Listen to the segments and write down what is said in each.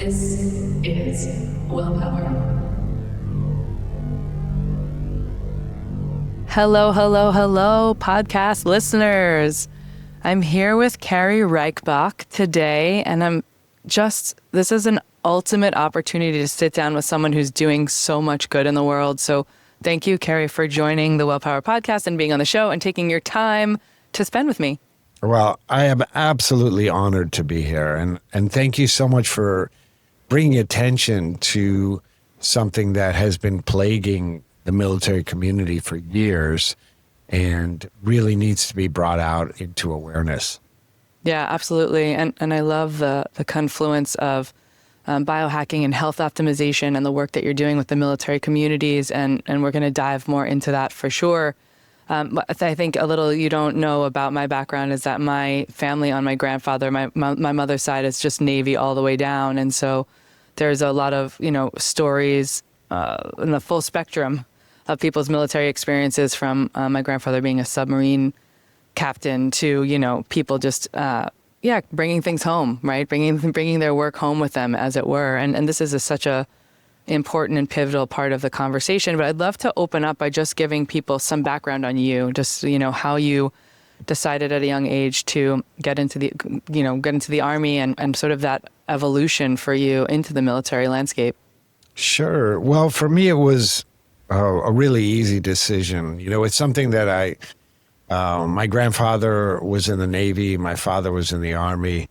This is Willpower. Hello, hello, hello, podcast listeners. I'm here with Cary Reichbach today, and this is an ultimate opportunity to sit down with someone who's doing so much good in the world. So thank you, Cary, for joining the Willpower podcast and being on the show and taking your time to spend with me. Well, I am absolutely honored to be here. And thank you so much for bringing attention to something that has been plaguing the military community for years and really needs to be brought out into awareness. Yeah, absolutely. And I love the confluence of biohacking and health optimization and the work that you're doing with the military communities. And we're going to dive more into that for sure. But I think a little you don't know about my background is that my family on my grandfather, my mother's side is just Navy all the way down. And so there's a lot of, stories in the full spectrum of people's military experiences from my grandfather being a submarine captain to, people just, bringing things home, right? Bringing their work home with them, as it were. And this is such a important and pivotal part of the conversation. But I'd love to open up by just giving people some background on you, just, how you decided at a young age to get into the Army and sort of that evolution for you into the military landscape. Sure. Well, for me, it was a really easy decision. It's something that my grandfather was in the Navy, my father was in the Army,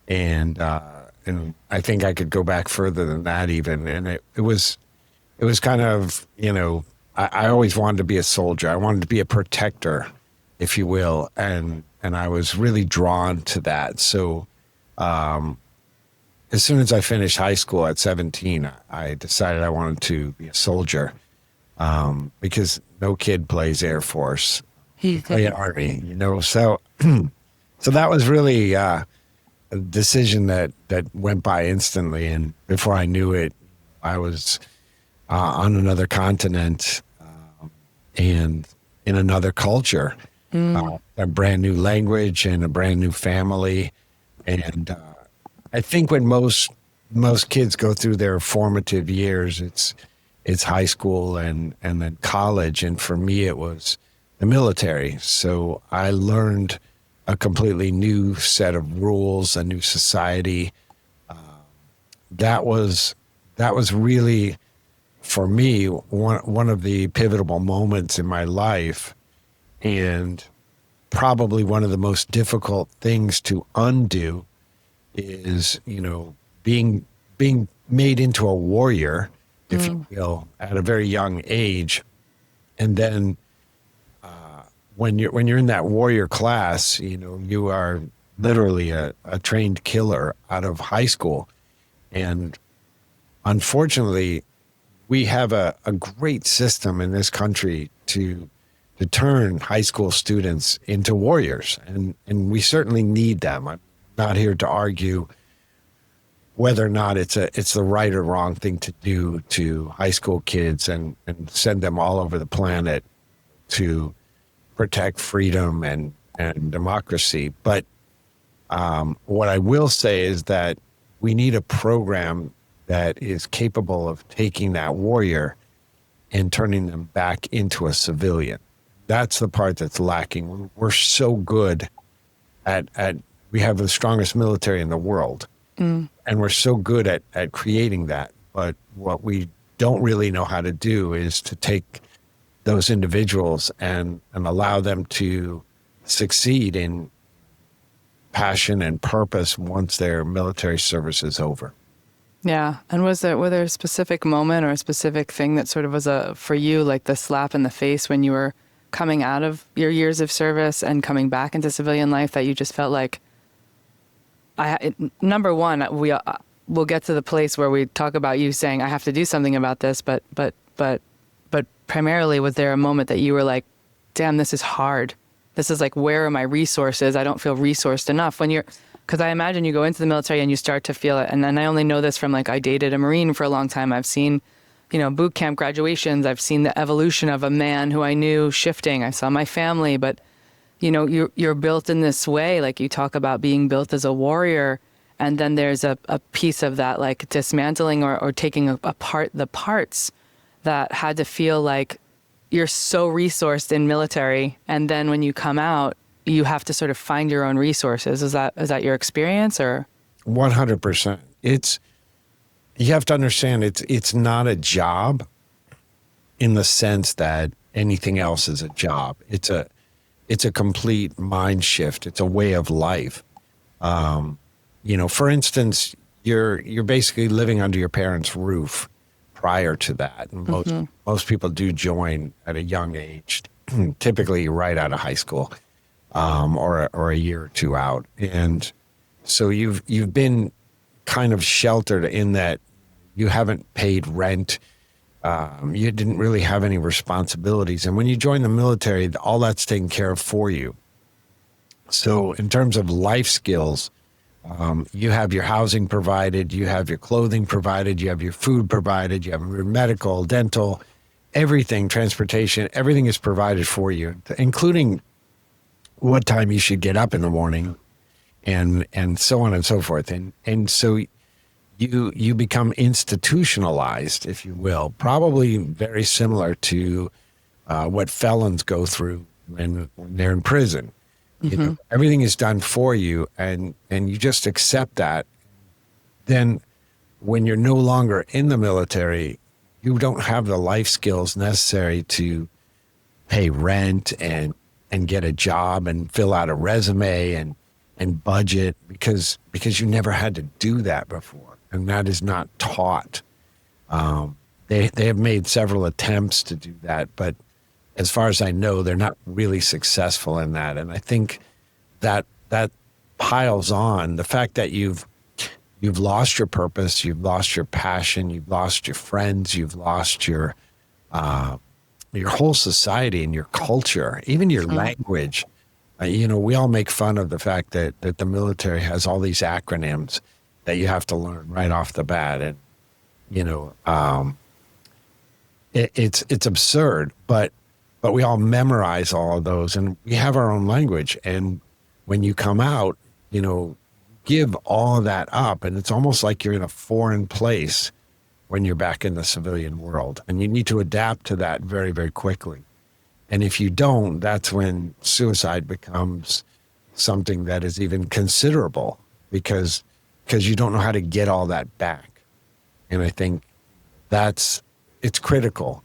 and I think I could go back further than that even. And it was kind of, I always wanted to be a soldier. I wanted to be a protector, if you will. And I was really drawn to that. So as soon as I finished high school at 17, I decided I wanted to be a soldier because no kid plays Air Force, play Army, So that was really a decision that went by instantly. And before I knew it, I was on another continent and in another culture, a brand new language and a brand new family. And I think when most kids go through their formative years, it's high school and then college. And for me, it was the military. So I learned a completely new set of rules, a new society. That was really, for me, one of the pivotal moments in my life, and probably one of the most difficult things to undo is, being made into a warrior, if you will, at a very young age. And then when you're in that warrior class, you are literally a trained killer out of high school. And unfortunately, we have a great system in this country to turn high school students into warriors. And we certainly need them. I'm not here to argue whether or not it's the right or wrong thing to do to high school kids and send them all over the planet to protect freedom and democracy. But what I will say is that we need a program that is capable of taking that warrior and turning them back into a civilian. That's the part that's lacking. We're so good at we have the strongest military in the world. And we're so good at creating that. But what we don't really know how to do is to take those individuals and allow them to succeed in passion and purpose once their military service is over. Yeah. And were there a specific moment or a specific thing that sort of was for you, like the slap in the face when you were coming out of your years of service and coming back into civilian life that you just felt like, number one, we'll get to the place where we talk about you saying, I have to do something about this, but primarily, was there a moment that you were like, damn, this is hard. This is like, where are my resources? I don't feel resourced enough. Because I imagine you go into the military and you start to feel it. And then I only know this from I dated a Marine for a long time. I've seen, boot camp graduations. I've seen the evolution of a man who I knew shifting. I saw my family, but, you're built in this way. Like you talk about being built as a warrior. And then there's a piece of that, like dismantling or taking apart the parts that had to feel like you're so resourced in military. And then when you come out, you have to sort of find your own resources. Is that your experience, or? 100%. You have to understand it's not a job in the sense that anything else is a job. It's a complete mind shift. It's a way of life. For instance, you're basically living under your parents' roof prior to that. And most people do join at a young age, typically right out of high school, or a year or two out. And so you've been kind of sheltered in that you haven't paid rent. You didn't really have any responsibilities. And when you join the military, all that's taken care of for you. So in terms of life skills, you have your housing provided, you have your clothing provided, you have your food provided, you have your medical, dental, everything, transportation, everything is provided for you, including what time you should get up in the morning and so on and so forth. And so you become institutionalized, if you will, probably very similar to what felons go through when they're in prison. Everything is done for you, and you just accept that. Then when you're no longer in the military, you don't have the life skills necessary to pay rent and get a job and fill out a resume and budget because you never had to do that before. And that is not taught. They have made several attempts to do that, but as far as I know, they're not really successful in that. And I think that piles on the fact that you've lost your purpose, you've lost your passion, you've lost your friends, you've lost your whole society and your culture, even your language. We all make fun of the fact that the military has all these acronyms that you have to learn right off the bat. And, it's absurd, but we all memorize all of those and we have our own language. And when you come out, give all of that up. And it's almost like you're in a foreign place when you're back in the civilian world. And you need to adapt to that very, very quickly. And if you don't, that's when suicide becomes something that is even considerable because you don't know how to get all that back. And I think it's critical,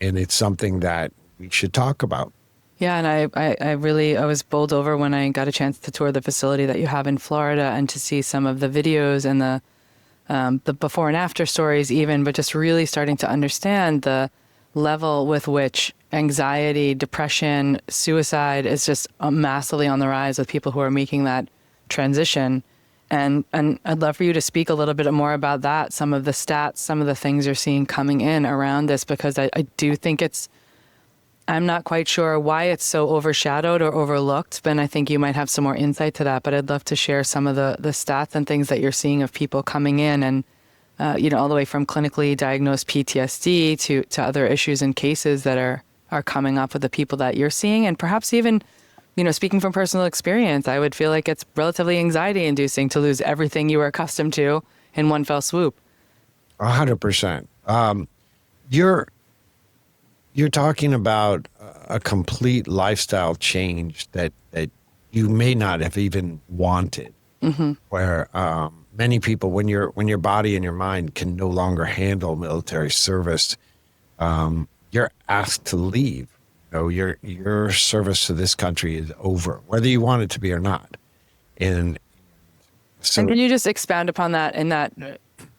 and it's something that we should talk about. Yeah, and I was bowled over when I got a chance to tour the facility that you have in Florida and to see some of the videos and the before and after stories even, but just really starting to understand the level with which anxiety, depression, suicide is just massively on the rise with people who are making that transition. And I'd love for you to speak a little bit more about that, some of the stats, some of the things you're seeing coming in around this, because I do think I'm not quite sure why it's so overshadowed or overlooked, but I think you might have some more insight to that. But I'd love to share some of the stats and things that you're seeing of people coming in and, all the way from clinically diagnosed PTSD to other issues and cases that are coming up with the people that you're seeing. And perhaps even, speaking from personal experience, I would feel like it's relatively anxiety inducing to lose everything you were accustomed to in one fell swoop. 100%. You're talking about a complete lifestyle change that you may not have even wanted, where many people, when your body and your mind can no longer handle military service, you're asked to leave. Your service to this country is over, whether you want it to be or not. And so, and can you just expound upon that? In that,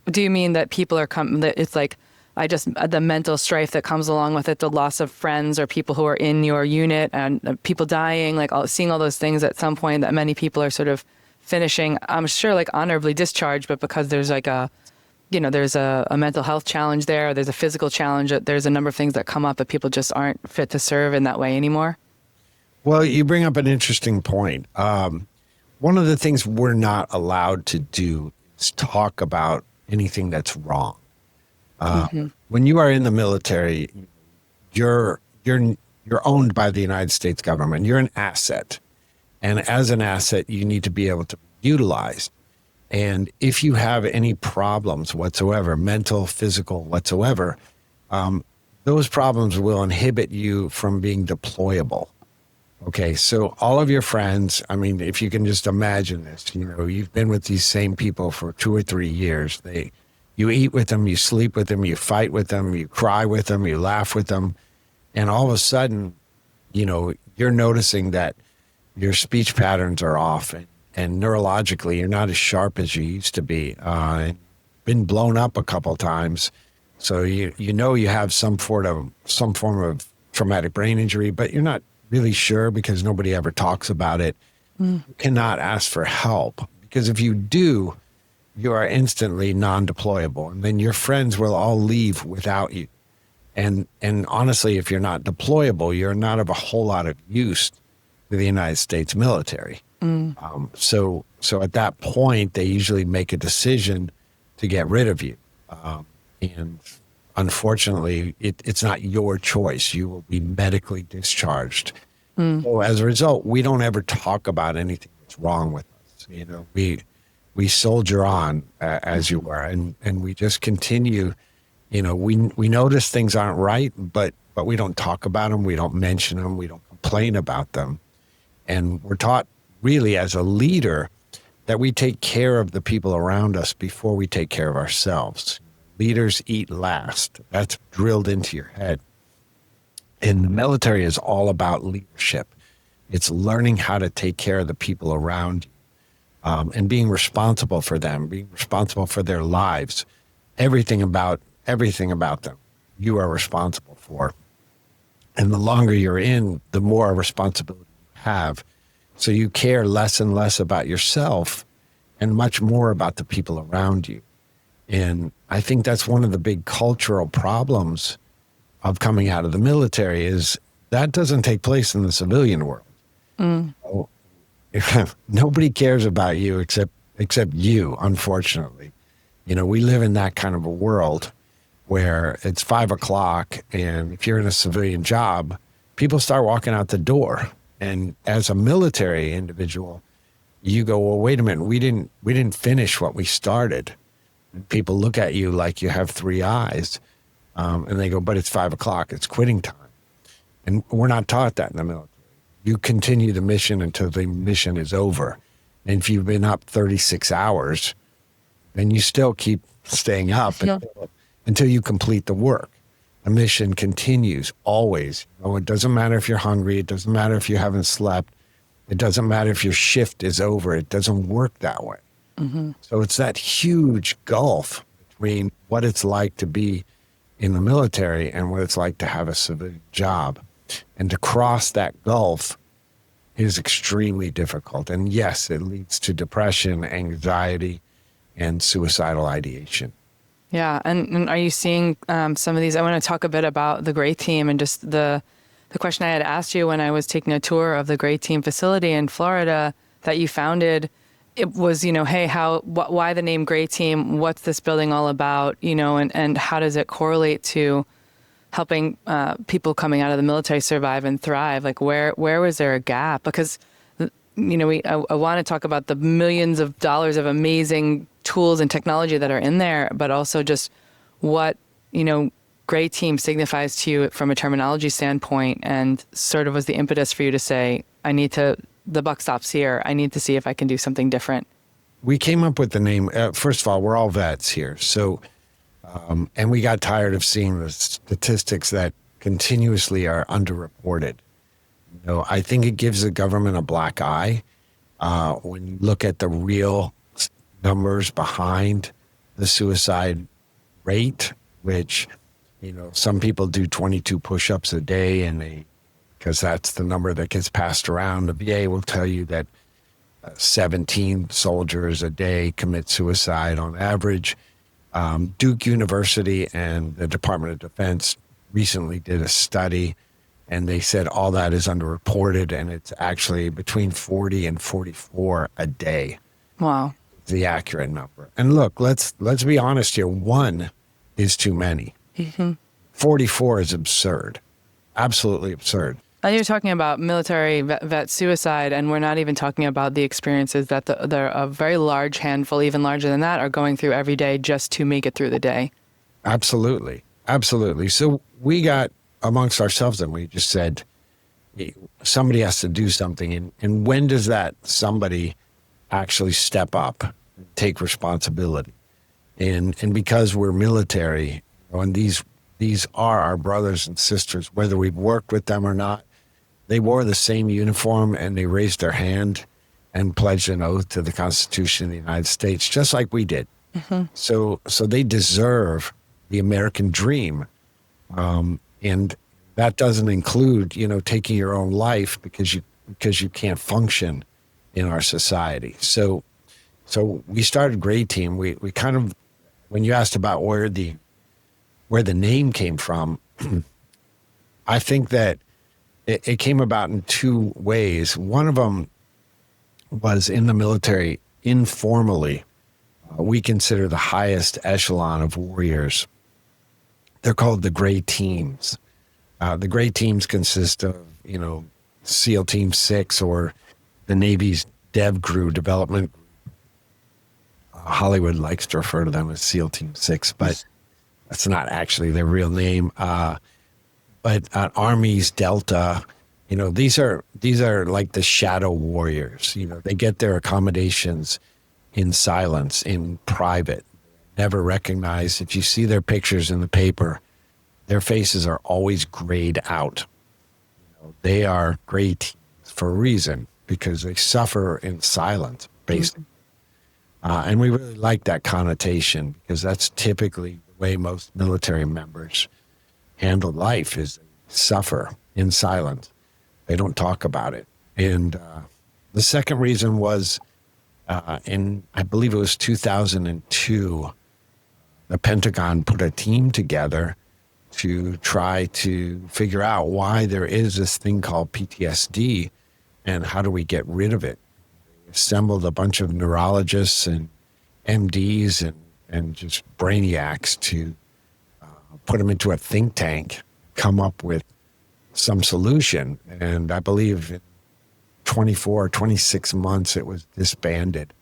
do you mean that people are it's like, the mental strife that comes along with it, the loss of friends or people who are in your unit and people dying, like seeing all those things at some point that many people are sort of finishing, I'm sure, like honorably discharged, but because there's like there's a mental health challenge there's a physical challenge, there's a number of things that come up that people just aren't fit to serve in that way anymore. Well, you bring up an interesting point. One of the things we're not allowed to do is talk about anything that's wrong. When you are in the military, you're owned by the United States government. You're an asset. And as an asset, you need to be able to be utilized. And if you have any problems whatsoever, mental, physical, whatsoever, those problems will inhibit you from being deployable. Okay, so all of your friends, I mean, if you can just imagine this, you've been with these same people for 2 or 3 years. You eat with them, you sleep with them, you fight with them, you cry with them, you laugh with them. And all of a sudden, you're noticing that your speech patterns are off, and neurologically, you're not as sharp as you used to be. Been blown up a couple times. So you have some form of traumatic brain injury, but you're not really sure because nobody ever talks about it. You cannot ask for help, because if you do, you are instantly non-deployable, and then your friends will all leave without you. And honestly, if you're not deployable, you're not of a whole lot of use to the United States military. So at that point, they usually make a decision to get rid of you. And unfortunately, it's not your choice. You will be medically discharged. So as a result, we don't ever talk about anything that's wrong with us. We soldier on, as you were, and we just continue. We notice things aren't right, but we don't talk about them. We don't mention them. We don't complain about them. And we're taught really as a leader that we take care of the people around us before we take care of ourselves. Leaders eat last. That's drilled into your head. And the military is all about leadership. It's learning how to take care of the people around you, and being responsible for them, being responsible for their lives. Everything about them, you are responsible for. And the longer you're in, the more responsibility you have. So you care less and less about yourself and much more about the people around you. And I think that's one of the big cultural problems of coming out of the military is that doesn't take place in the civilian world. Nobody cares about you except you, unfortunately. We live in that kind of a world where it's 5 o'clock, and if you're in a civilian job, people start walking out the door. And as a military individual, you go, well, wait a minute, we didn't finish what we started. And people look at you like you have 3 eyes, and they go, but it's 5 o'clock, it's quitting time. And we're not taught that in the military. You continue the mission until the mission is over. And if you've been up 36 hours, then you still keep staying up until you complete the work. The mission continues always. It doesn't matter if you're hungry. It doesn't matter if you haven't slept. It doesn't matter if your shift is over. It doesn't work that way. So it's that huge gulf between what it's like to be in the military and what it's like to have a civilian job. And to cross that gulf is extremely difficult. And yes, it leads to depression, anxiety, and suicidal ideation. Yeah. And are you seeing some of these? I want to talk a bit about the Gray Team and just the question I had asked you when I was taking a tour of the Gray Team facility in Florida that you founded. It was, hey, why the name Gray Team? What's this building all about? And how does it correlate to helping people coming out of the military survive and thrive? Like where was there a gap? Because, I want to talk about the millions of dollars of amazing tools and technology that are in there, but also just what, Gray Team signifies to you from a terminology standpoint, and sort of was the impetus for you to say, the buck stops here. I need to see if I can do something different. We came up with the name. First of all, we're all vets here. So, and we got tired of seeing the statistics that continuously are underreported. I think it gives the government a black eye when you look at the real numbers behind the suicide rate, which, some people do 22 push-ups a day, because that's the number that gets passed around. The VA will tell you that 17 soldiers a day commit suicide on average. Duke University and the Department of Defense recently did a study, and they said all that is underreported, and it's actually between 40 and 44 a day. Wow. The accurate number. And look, let's be honest here. 1 is too many. 44 is absurd. Absolutely absurd. You're talking about military vet suicide, and we're not even talking about the experiences that a very large handful, even larger than that, are going through every day just to make it through the day. Absolutely. Absolutely. So we got amongst ourselves and we just said, somebody has to do something. And when does that somebody actually step up, and take responsibility? And because we're military, and these are our brothers and sisters, whether we've worked with them or not, they wore the same uniform and they raised their hand and pledged an oath to the Constitution of the United States, just like we did. Mm-hmm. So they deserve the American dream. And that doesn't include, taking your own life because you can't function in our society. So we started Gray Team. We kind of, when you asked about where the name came from, I think that it came about in two ways. One of them was in the military, informally. We consider the highest echelon of warriors. They're called the Gray Teams. The Gray Teams consist of, SEAL Team 6 or the Navy's Dev Crew development. Hollywood likes to refer to them as SEAL Team 6, but that's not actually their real name. But Army's Delta, these are like the shadow warriors. They get their accommodations in silence, in private, never recognized. If you see their pictures in the paper, their faces are always grayed out. They are gray teams for a reason, because they suffer in silence, basically. And we really like that connotation, because that's typically the way most military members handle life, is they suffer in silence. They don't talk about it. And the second reason was in, I believe it was 2002, the Pentagon put a team together to try to figure out why there is this thing called PTSD and how do we get rid of it. They assembled a bunch of neurologists and MDs and just brainiacs to put them into a think tank, come up with some solution. And I believe in 24, 26 months, it was disbanded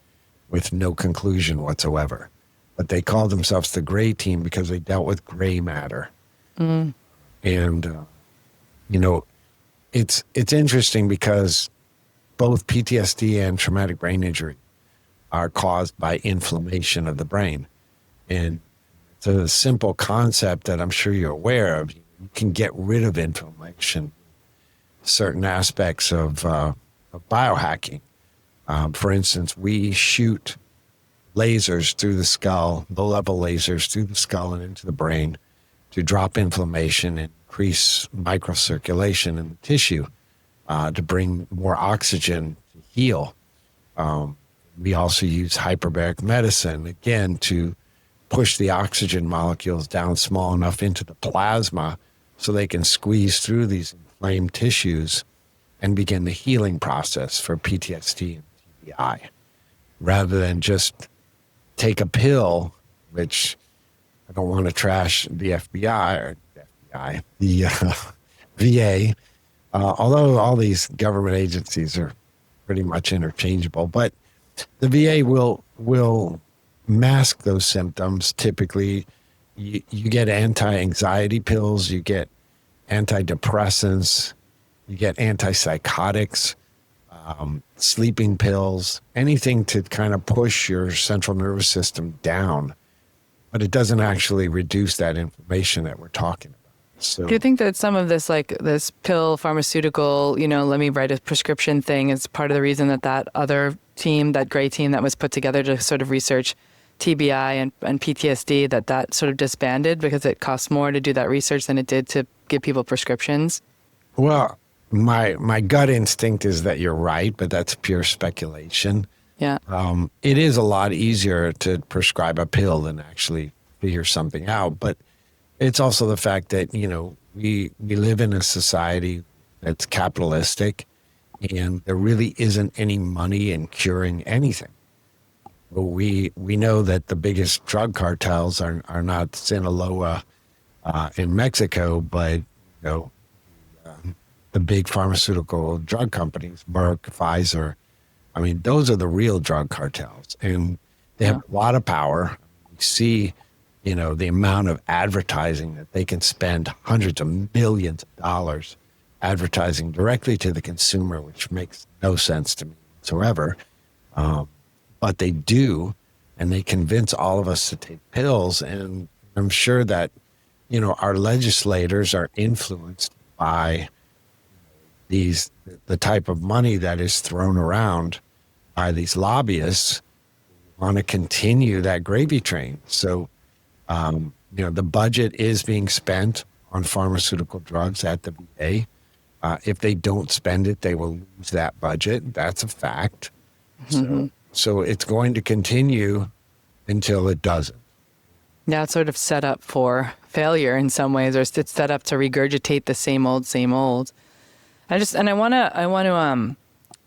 with no conclusion whatsoever. But they called themselves the Gray Team because they dealt with gray matter. Mm. And, it's interesting because both PTSD and traumatic brain injury are caused by inflammation of the brain. And it's a simple concept that I'm sure you're aware of. You can get rid of inflammation, certain aspects of biohacking. For instance, we shoot lasers through the skull, low-level lasers through the skull and into the brain to drop inflammation and increase microcirculation in the tissue to bring more oxygen to heal. We also use hyperbaric medicine, again, to push the oxygen molecules down small enough into the plasma so they can squeeze through these inflamed tissues and begin the healing process for PTSD and TBI, rather than just take a pill, which I don't want to trash the FBI, the VA, although all these government agencies are pretty much interchangeable, but the VA will mask those symptoms. Typically, you get anti-anxiety pills, you get antidepressants, you get antipsychotics, sleeping pills, anything to kind of push your central nervous system down. But it doesn't actually reduce that inflammation that we're talking about. So, do you think that some of this, like this pill, pharmaceutical, let me write a prescription thing, is part of the reason that other team, that Gray Team that was put together to sort of research TBI and PTSD, that sort of disbanded because it costs more to do that research than it did to give people prescriptions? Well, my gut instinct is that you're right, but that's pure speculation. Yeah. It is a lot easier to prescribe a pill than actually figure something out. But it's also the fact that, we live in a society that's capitalistic, and there really isn't any money in curing anything. But we know that the biggest drug cartels are not Sinaloa in Mexico, but the big pharmaceutical drug companies, Merck, Pfizer. I mean, those are the real drug cartels, and they have a lot of power. We see, the amount of advertising that they can spend hundreds of millions of dollars advertising directly to the consumer, which makes no sense to me whatsoever. But they do, and they convince all of us to take pills. And I'm sure that, our legislators are influenced by the type of money that is thrown around by these lobbyists who want to continue that gravy train. So, the budget is being spent on pharmaceutical drugs at the VA. If they don't spend it, they will lose that budget. That's a fact. So it's going to continue until it doesn't. Yeah, it's sort of set up for failure in some ways, or it's set up to regurgitate the same old.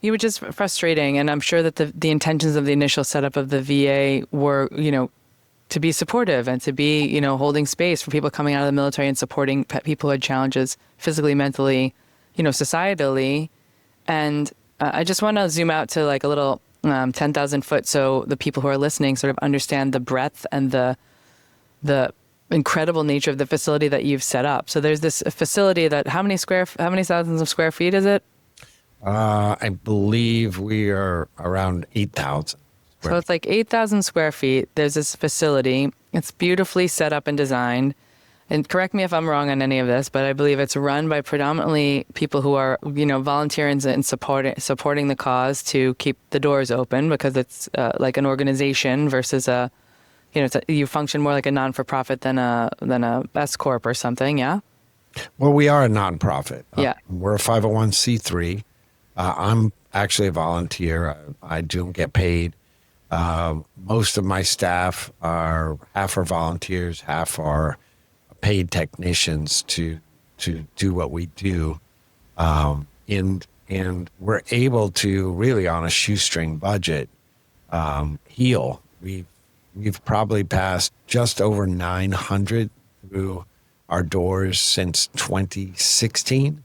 You were just frustrating, and I'm sure that the intentions of the initial setup of the VA were, to be supportive and to be, holding space for people coming out of the military and supporting people who had challenges physically, mentally, societally. And I just want to zoom out to like a little 10,000 foot so the people who are listening sort of understand the breadth and the incredible nature of the facility that you've set up. So there's this facility that how many thousands of square feet is it? I believe we are around 8,000. So it's like 8,000 square feet. There's this facility. It's beautifully set up and designed. And correct me if I'm wrong on any of this, but I believe it's run by predominantly people who are, volunteers and supporting the cause to keep the doors open, because it's like an organization versus you function more like a non-for-profit than a S corp or something. Yeah. Well, we are a nonprofit. Yeah. We're a 501c3. I'm actually a volunteer. I don't get paid. Most of my staff half are volunteers, half are paid technicians to do what we do. And we're able to really on a shoestring budget, heal. We've probably passed just over 900 through our doors since 2016.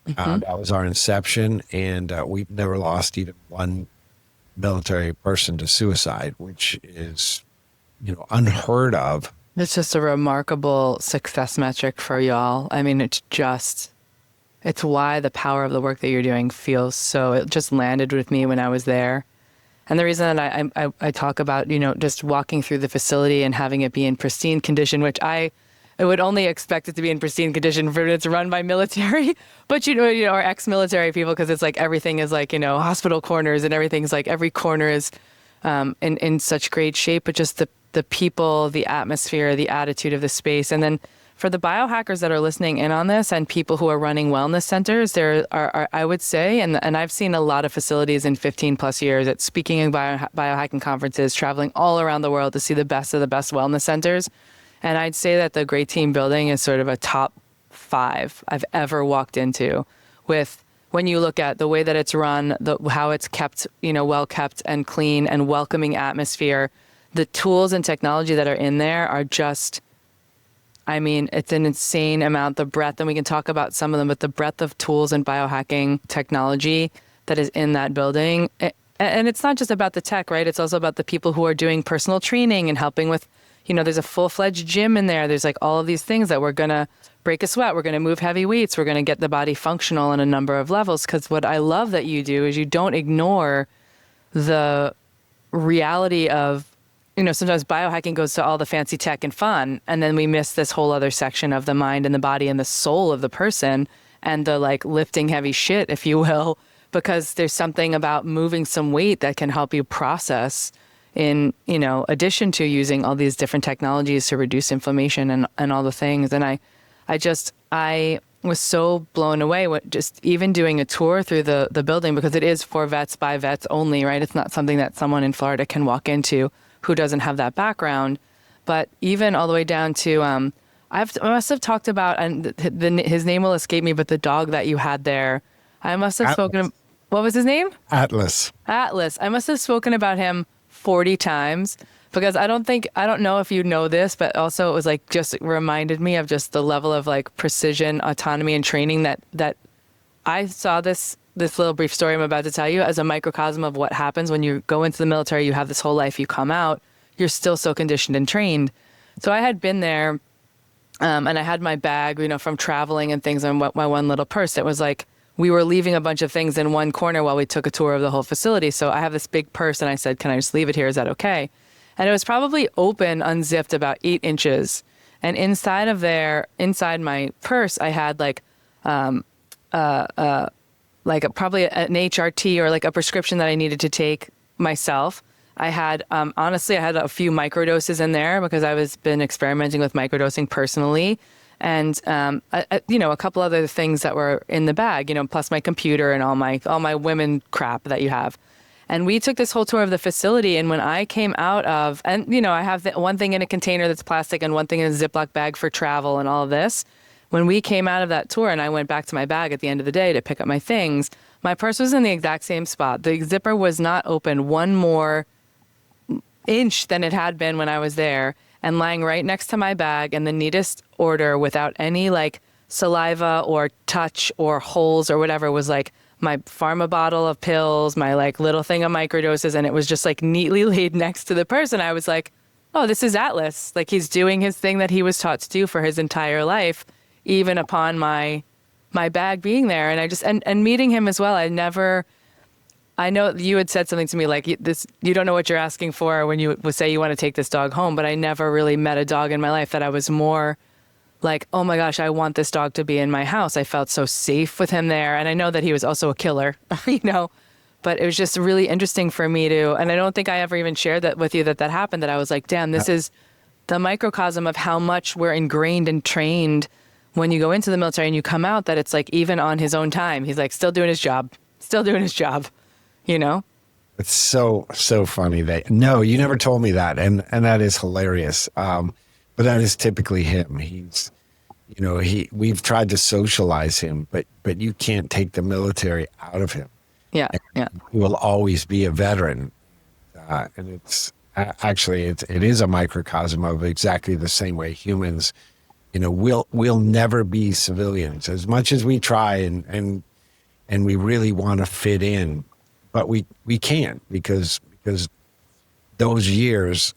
That was our inception, and we've never lost even one military person to suicide, which is, unheard of. It's just a remarkable success metric for y'all. I mean, it's why the power of the work that you're doing feels so, it just landed with me when I was there. And the reason that I talk about, just walking through the facility and having it be in pristine condition, which I would only expect it to be in pristine condition for it's run by military, but or ex-military people, because it's like everything is like, hospital corners and everything's like every corner is in such great shape, but just the people, the atmosphere, the attitude of the space. And then for the biohackers that are listening in on this and people who are running wellness centers, there are I would say, and I've seen a lot of facilities in 15 plus years at speaking in biohacking conferences, traveling all around the world to see the best of the best wellness centers. And I'd say that the Great Team Building is sort of a top 5 I've ever walked into, with when you look at the way that it's run, how it's kept, well kept and clean and welcoming atmosphere. The tools and technology that are in there are just, I mean, it's an insane amount, the breadth, and we can talk about some of them, but the breadth of tools and biohacking technology that is in that building. And it's not just about the tech, right? It's also about the people who are doing personal training and helping with, there's a full-fledged gym in there. There's like all of these things that we're going to break a sweat. We're going to move heavy weights. We're going to get the body functional on a number of levels. Because what I love that you do is you don't ignore the reality of, sometimes biohacking goes to all the fancy tech and fun, and then we miss this whole other section of the mind and the body and the soul of the person and the like lifting heavy shit, if you will, because there's something about moving some weight that can help you process in, addition to using all these different technologies to reduce inflammation and all the things. And I was so blown away just even doing a tour through the building, because it is for vets by vets only, right? It's not something that someone in Florida can walk into who doesn't have that background. But even all the way down to, I must have talked about, and his name will escape me, but the dog that you had there, I must have spoken, what was his name? Atlas. I must have spoken about him 40 times, because I don't know if you know this, but also it was like just reminded me of just the level of like precision, autonomy, and training that I saw this little brief story I'm about to tell you as a microcosm of what happens when you go into the military. You have this whole life, you come out, you're still so conditioned and trained. So I had been there, and I had my bag, from traveling and things, and my one little purse. It was like we were leaving a bunch of things in one corner while we took a tour of the whole facility. So I have this big purse, and I said, "Can I just leave it here? Is that okay?" And it was probably open, unzipped about 8 inches. And inside my purse, I had probably an HRT or like a prescription that I needed to take myself. I had, honestly, I had a few microdoses in there because been experimenting with microdosing personally. And, a couple other things that were in the bag, plus my computer and all my women crap that you have. And we took this whole tour of the facility. And when I came out of, I have one thing in a container that's plastic and one thing in a Ziploc bag for travel and all of this. When we came out of that tour and I went back to my bag at the end of the day to pick up my things, my purse was in the exact same spot. The zipper was not open one more inch than it had been when I was there, and lying right next to my bag in the neatest order without any saliva or touch or holes or whatever was my pharma bottle of pills, my little thing of microdoses, and it was just neatly laid next to the purse. And I was like, oh, this is Atlas. He's doing his thing that he was taught to do for his entire life, even upon my bag being there. And I just, and meeting him as well, I know you had said something to me this, you don't know what you're asking for when you would say you want to take this dog home, but I never really met a dog in my life that I was more oh my gosh, I want this dog to be in my house. I felt so safe with him there. And I know that he was also a killer, but it was just really interesting for me to, and I don't think I ever even shared that with you that happened, that I was like, damn, this is the microcosm of how much we're ingrained and trained when you go into the military and you come out, that it's even on his own time. He's still doing his job. It's so funny no, you never told me that. And that is hilarious. But that is typically him. He's, we've tried to socialize him, but you can't take the military out of him. Yeah. Yeah. He will always be a veteran. And it's actually, it is a microcosm of exactly the same way humans, we'll never be civilians as much as we try and we really want to fit in, but we can't because those years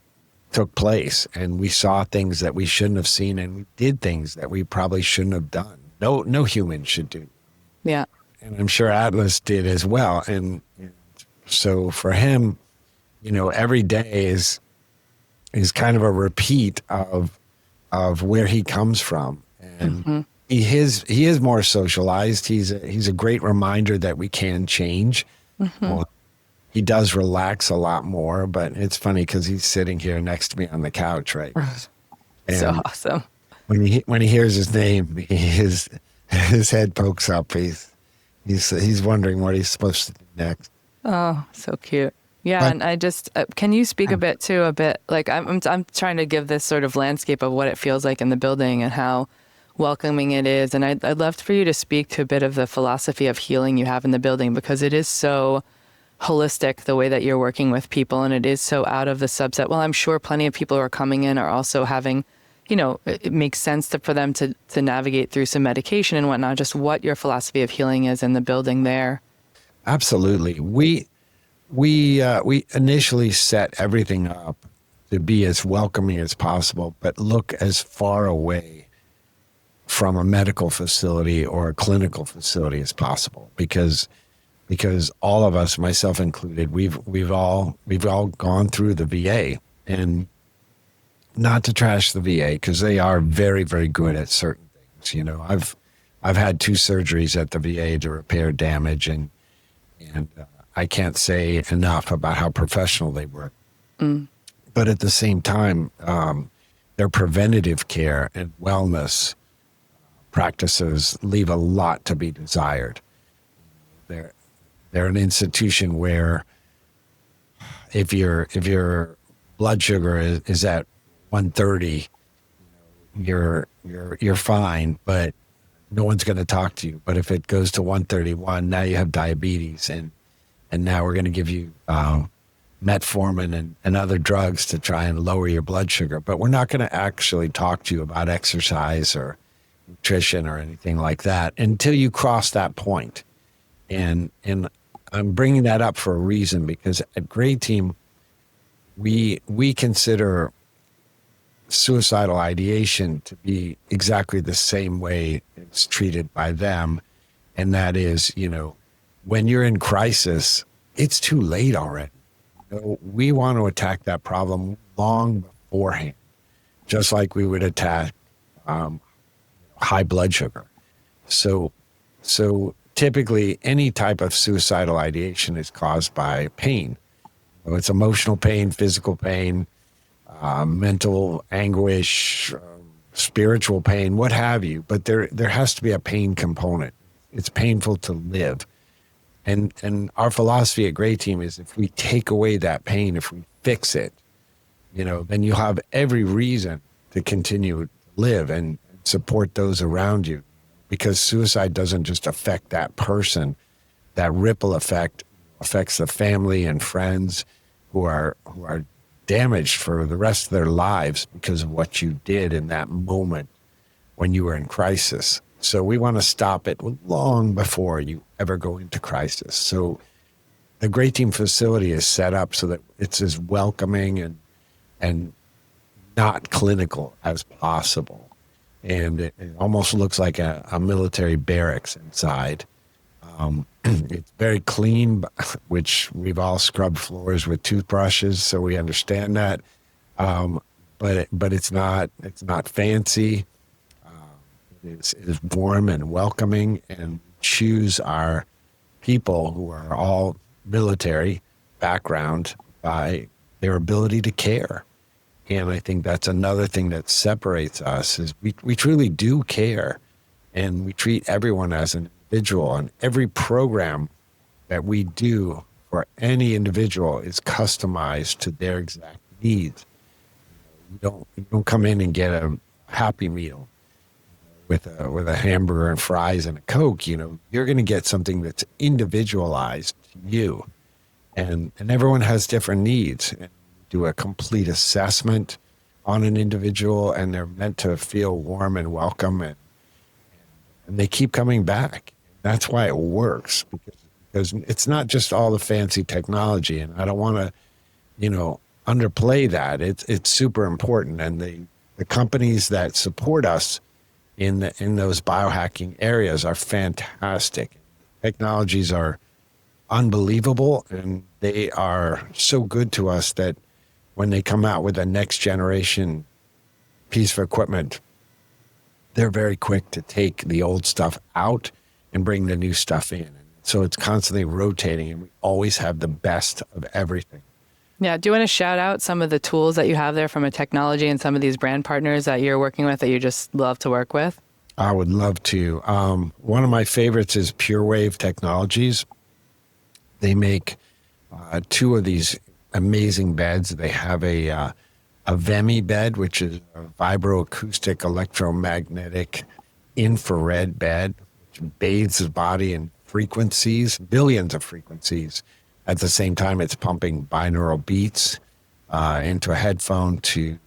took place and we saw things that we shouldn't have seen and we did things that we probably shouldn't have done. No human should do. Yeah. And I'm sure Atlas did as well. And so for him, every day is kind of a repeat of where he comes from. And he is more socialized. He's a great reminder that we can change. Well, he does relax a lot more, but it's funny because he's sitting here next to me on the couch, right? And so awesome. When he hears his name, his head pokes up. He's wondering what he's supposed to do next. Oh, so cute. Yeah, and I just can you speak a bit I'm trying to give this sort of landscape of what it feels like in the building and how welcoming it is, and I'd love for you to speak to a bit of the philosophy of healing you have in the building, because it is so holistic the way that you're working with people, and it is so out of the subset. Well, I'm sure plenty of people who are coming in are also having, it makes sense for them to navigate through some medication and whatnot. Just what your philosophy of healing is in the building there. Absolutely. We initially set everything up to be as welcoming as possible, but look as far away from a medical facility or a clinical facility as possible, because all of us, myself included, we've all gone through the VA, and not to trash the VA because they are very, very good at certain things. I've had 2 surgeries at the VA to repair damage, and I can't say enough about how professional they were. But at the same time, their preventative care and wellness practices leave a lot to be desired. They're an institution where if your blood sugar is at 130, you're fine, but no one's going to talk to you. But if it goes to 131, now you have diabetes, and now we're going to give you metformin and other drugs to try and lower your blood sugar. But we're not going to actually talk to you about exercise or nutrition or anything like that until you cross that point. And I'm bringing that up for a reason, because at Gray Team, we consider suicidal ideation to be exactly the same way it's treated by them. And that is, when you're in crisis, it's too late already. We want to attack that problem long beforehand, just like we would attack high blood sugar. So typically any type of suicidal ideation is caused by pain. It's emotional pain, physical pain, mental anguish, spiritual pain, what have you. But there has to be a pain component. It's painful to live. And our philosophy at Gray Team is, if we take away that pain, if we fix it, then you'll have every reason to continue to live and support those around you. Because suicide doesn't just affect that person. That ripple effect affects the family and friends who are damaged for the rest of their lives because of what you did in that moment when you were in crisis. So we want to stop it long before you ever go into crisis. So the Gray Team facility is set up so that it's as welcoming and not clinical as possible. And it almost looks like a military barracks inside. It's very clean, which we've all scrubbed floors with toothbrushes, so we understand that. But it's not fancy. It is warm and welcoming, and choose our people who are all military background by their ability to care. And I think that's another thing that separates us, is we truly do care, and we treat everyone as an individual, and every program that we do for any individual is customized to their exact needs. You don't come in and get a Happy Meal with a hamburger and fries and a Coke. You're going to get something that's individualized to you, and everyone has different needs. And do a complete assessment on an individual, and they're meant to feel warm and welcome, and they keep coming back. That's why it works, because it's not just all the fancy technology, and I don't want to, underplay that. It's super important, and the companies that support us in those biohacking areas are fantastic. Technologies are unbelievable, and they are so good to us that when they come out with a next generation piece of equipment, they're very quick to take the old stuff out and bring the new stuff in. So it's constantly rotating, and we always have the best of everything. Yeah. Do you want to shout out some of the tools that you have there from a technology and some of these brand partners that you're working with that you just love to work with? I would love to. One of my favorites is Pure Wave Technologies. They make two of these amazing beds. They have a VEMI bed, which is a vibroacoustic electromagnetic infrared bed, which bathes the body in frequencies, billions of frequencies. At the same time, it's pumping binaural beats into a headphone to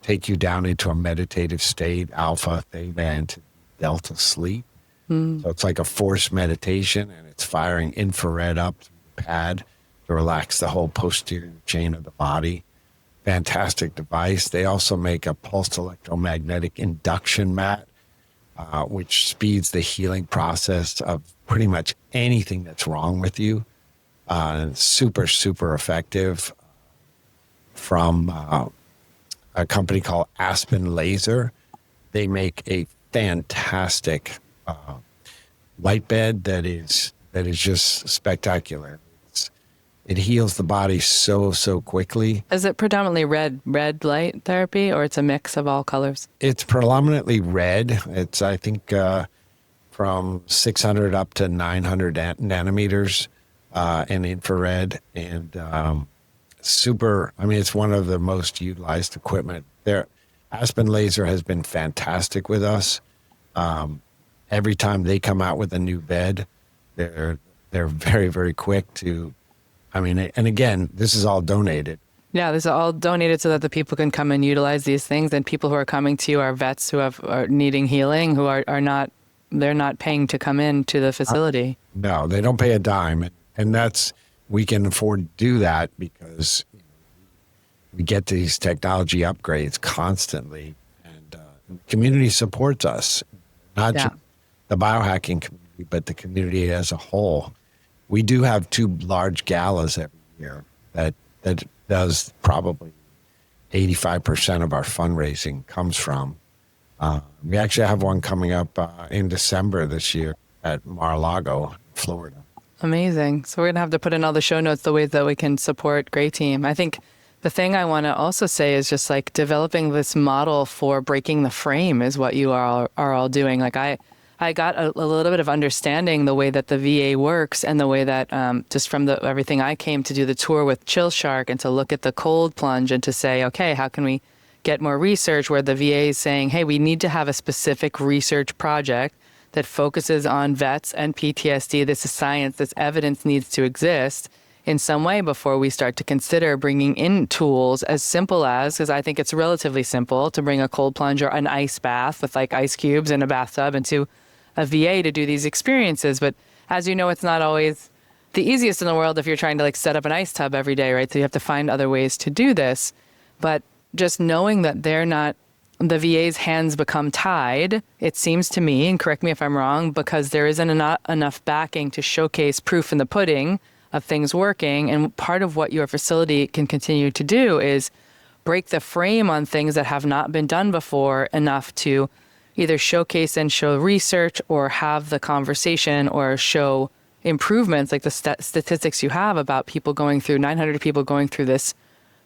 take you down into a meditative state, alpha, theta, and delta sleep. So it's like a forced meditation, and it's firing infrared up to the pad to relax the whole posterior chain of the body. Fantastic device. They also make a pulsed electromagnetic induction mat, which speeds the healing process of pretty much anything that's wrong with you. Super, super effective. From a company called Aspen Laser. They make a fantastic light bed that is just spectacular. It heals the body so quickly. Is it predominantly red light therapy, or it's a mix of all colors? It's predominantly red. It's, I think, from 600 up to 900 nanometers in infrared, and it's one of the most utilized equipment. Aspen Laser has been fantastic with us. Every time they come out with a new bed, they're very, very quick to, and again, this is all donated. Yeah, this is all donated so that the people can come and utilize these things. And people who are coming to you are vets who are needing healing, who are not, they're not paying to come in to the facility. No, they don't pay a dime. And that's, we can afford to do that because we get these technology upgrades constantly, and community supports us, not Yeah. just the biohacking community, but the community as a whole. We do have 2 large galas every year that does probably 85% of our fundraising comes from. We actually have one coming up in December this year at Mar-a-Lago, Florida. Amazing. So we're going to have to put in all the show notes, the ways that we can support Grey Team. I think the thing I want to also say is just like developing this model for breaking the frame is what you are all doing. Like I got a little bit of understanding the way that the VA works and the way that just from everything I came to do the tour with Chill Shark and to look at the cold plunge and to say, okay, how can we get more research, where the VA is saying, hey, we need to have a specific research project that focuses on vets and PTSD. This is science. This evidence needs to exist in some way before we start to consider bringing in tools as simple as, because I think it's relatively simple to bring a cold plunge or an ice bath with like ice cubes in a bathtub into a VA to do these experiences. But as you know, it's not always the easiest in the world if you're trying to like set up an ice tub every day, right? So you have to find other ways to do this. But just knowing that they're not, the VA's hands become tied, it seems to me, and correct me if I'm wrong, because there isn't enough backing to showcase proof in the pudding of things working. And part of what your facility can continue to do is break the frame on things that have not been done before enough to either showcase and show research or have the conversation or show improvements, like the statistics you have about people going through, 900 people going through this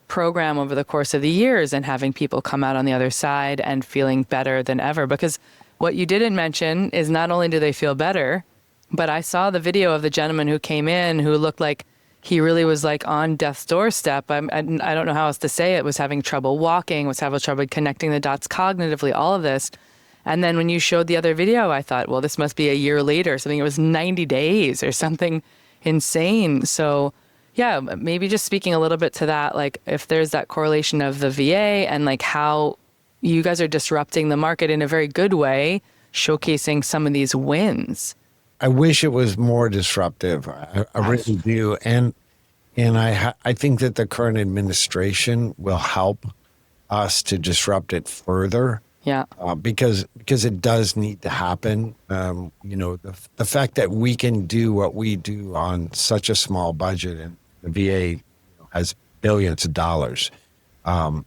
program over the course of the years and having people come out on the other side and feeling better than ever. Because what you didn't mention is not only do they feel better, but I saw the video of the gentleman who came in who looked like he really was like on death's doorstep. I don't know how else to say it, was having trouble walking, was having trouble connecting the dots cognitively, all of this. And then when you showed the other video, I thought, well, this must be a year later, something. It was 90 days or something insane. So yeah, maybe just speaking a little bit to that, like if there's that correlation of the VA and like how you guys are disrupting the market in a very good way, showcasing some of these wins. I wish it was more disruptive. I really do. And I think that the current administration will help us to disrupt it further. Yeah. Because it does need to happen. You know, the fact that we can do what we do on such a small budget, and the VA has billions of dollars. And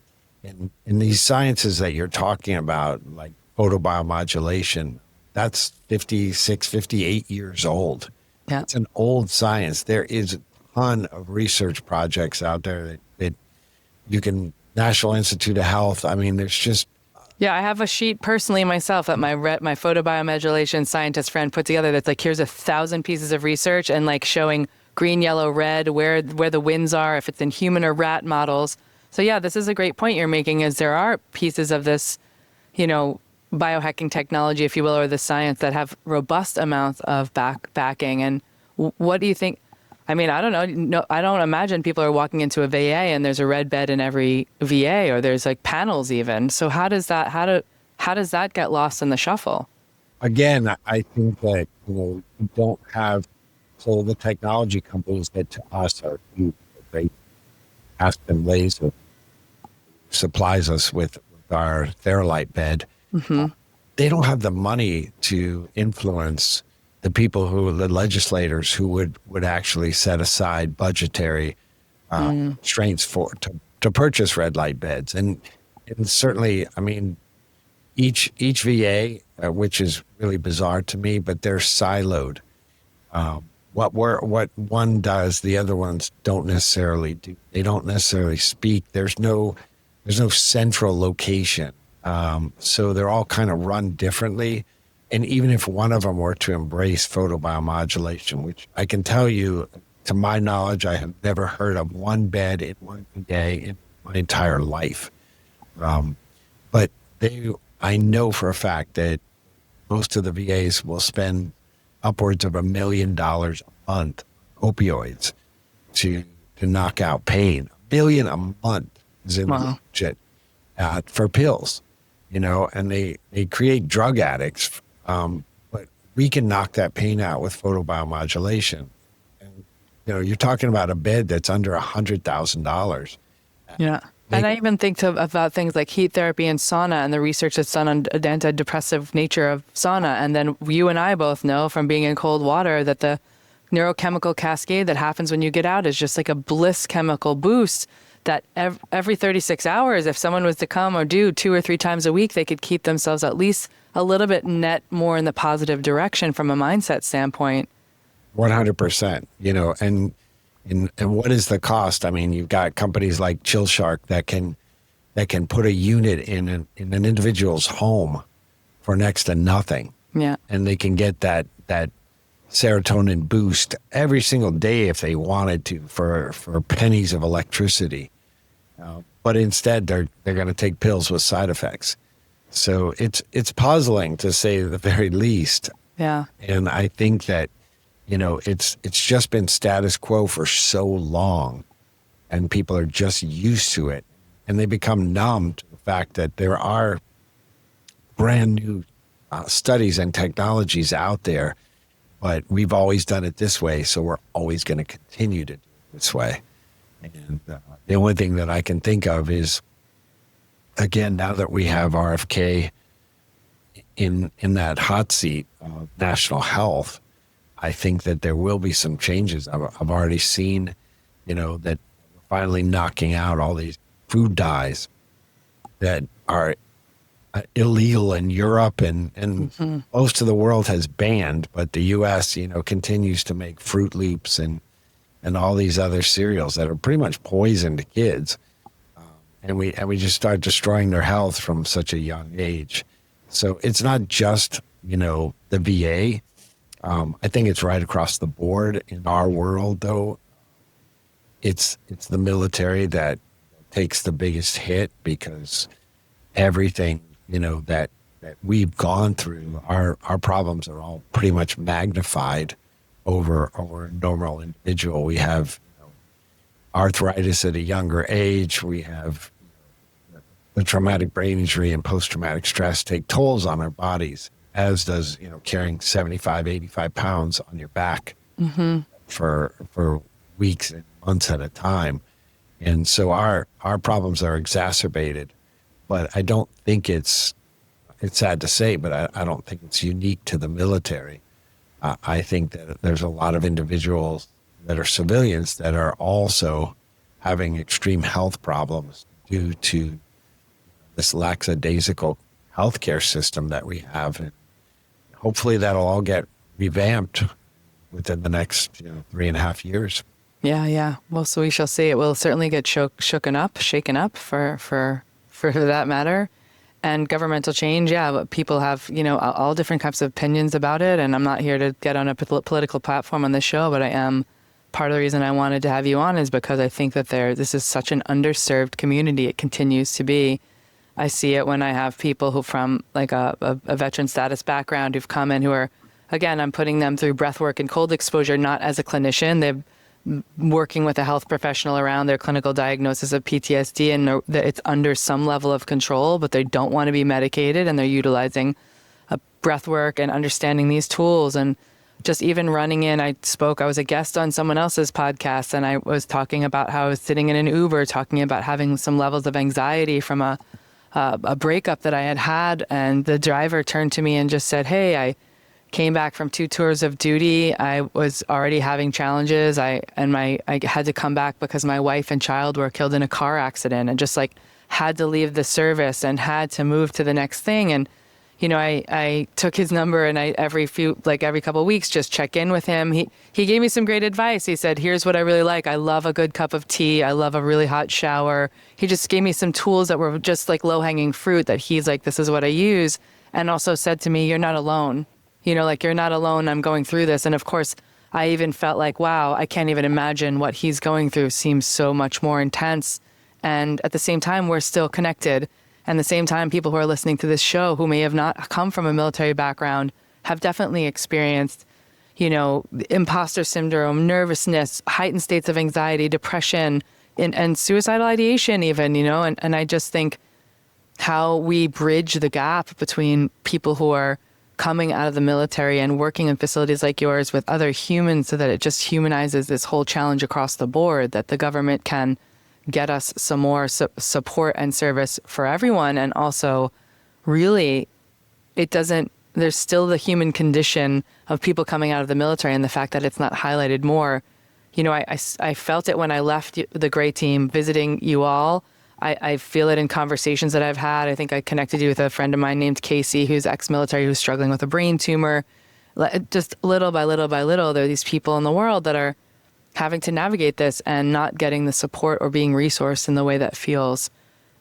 these sciences that you're talking about, like photobiomodulation, that's 56, 58 years old. Yeah. It's an old science. There is a ton of research projects out there that you can, National Institute of Health. I mean, there's just, yeah, I have a sheet personally myself that my photobiomodulation scientist friend put together that's like, here's 1,000 pieces of research and like showing green, yellow, red, where the winds are, if it's in human or rat models. So yeah, this is a great point you're making, is there are pieces of this, you know, biohacking technology, if you will, or the science that have robust amounts of backing. And what do you think? I mean, I don't know. No, I don't imagine people are walking into a VA and there's a red bed in every VA, or there's like panels even. So how does that get lost in the shuffle? again, I think that, you know, we don't have, so the technology companies that to us are huge. They Aspen Laser supplies us with our Theralite bed. Mm-hmm. They don't have the money to influence the people the legislators who would actually set aside budgetary constraints to purchase red light beds. And certainly, I mean, each VA, which is really bizarre to me, but they're siloed. What one does, the other ones don't necessarily do. They don't necessarily speak. There's no central location. So they're all kind of run differently. And even if one of them were to embrace photobiomodulation, which I can tell you, to my knowledge, I have never heard of one bed in one VA in my entire life. But I know for a fact that most of the VAs will spend upwards of $1 million a month opioids to knock out pain. $1 billion a month is in Wow. budget for pills, and they create drug addicts. But we can knock that pain out with photobiomodulation. And, you're talking about a bed that's under $100,000. Yeah. And I even think about things like heat therapy and sauna and the research that's done on the antidepressive nature of sauna. And then you and I both know from being in cold water that the neurochemical cascade that happens when you get out is just like a bliss chemical boost that every 36 hours, if someone was to come or do 2 or 3 times a week, they could keep themselves at least a little bit net more in the positive direction from a mindset standpoint. 100%, and what is the cost? I mean, you've got companies like Chill Shark that can put a unit in an individual's home for next to nothing. Yeah. And they can get that serotonin boost every single day if they wanted to for pennies of electricity. But instead they're going to take pills with side effects. So it's puzzling, to say the very least. Yeah. And I think that it's just been status quo for so long, and people are just used to it, and they become numb to the fact that there are brand new studies and technologies out there, but we've always done it this way, so we're always going to continue to do it this way. And the only thing that I can think of is, again, now that we have RFK in that hot seat of national health, I think that there will be some changes. I've already seen, that we're finally knocking out all these food dyes that are illegal in Europe, and Mm-hmm. most of the world has banned, but the U.S., continues to make Fruit Loops and all these other cereals that are pretty much poison to kids. And we just start destroying their health from such a young age. So it's not just, the VA. I think it's right across the board in our world, though. It's the military that takes the biggest hit, because everything, that we've gone through, our problems are all pretty much magnified over a normal individual. We have arthritis at a younger age. We have the traumatic brain injury and post-traumatic stress take tolls on our bodies, as does, carrying 75, 85 pounds on your back for weeks and months at a time. And so our problems are exacerbated, but I don't think it's sad to say, but I don't think it's unique to the military. I think that there's a lot of individuals that are civilians that are also having extreme health problems due to this lackadaisical healthcare system that we have. And hopefully that'll all get revamped within the next 3.5 years. Yeah. Well, so we shall see. It will certainly get shaken up for that matter. And governmental change, but people have, all different types of opinions about it. And I'm not here to get on a political platform on this show, but I am. Part of the reason I wanted to have you on is because I think that this is such an underserved community. It continues to be. I see it when I have people who from like a veteran status background who've come in who are, again, I'm putting them through breathwork and cold exposure, not as a clinician. They're working with a health professional around their clinical diagnosis of PTSD, and it's under some level of control, but they don't want to be medicated, and they're utilizing breathwork and understanding these tools. And just even running in, I was a guest on someone else's podcast, and I was talking about how I was sitting in an Uber talking about having some levels of anxiety from a breakup that I had, and the driver turned to me and just said, "Hey, I came back from 2 tours of duty. I was already having challenges. I had to come back because my wife and child were killed in a car accident, and just like had to leave the service and had to move to the next thing." And I took his number, and I every couple of weeks just check in with him. He gave me some great advice. He said, "Here's what I really like. I love a good cup of tea. I love a really hot shower." He just gave me some tools that were just like low-hanging fruit that he's like, "This is what I use." And also said to me, "You're not alone. You're not alone. I'm going through this." And of course, I even felt like, wow, I can't even imagine what he's going through. Seems so much more intense. And at the same time, we're still connected. And at the same time, people who are listening to this show who may have not come from a military background have definitely experienced, imposter syndrome, nervousness, heightened states of anxiety, depression, and suicidal ideation even, and I just think how we bridge the gap between people who are coming out of the military and working in facilities like yours with other humans so that it just humanizes this whole challenge across the board, that the government can get us some more support and service for everyone. And also really there's still the human condition of people coming out of the military, and the fact that it's not highlighted more. I felt it when I left the Gray Team visiting you all. I feel it in conversations that I've had. I think I connected you with a friend of mine named Casey, who's ex-military, who's struggling with a brain tumor. Just little by little by little, there are these people in the world that are having to navigate this and not getting the support or being resourced in the way that feels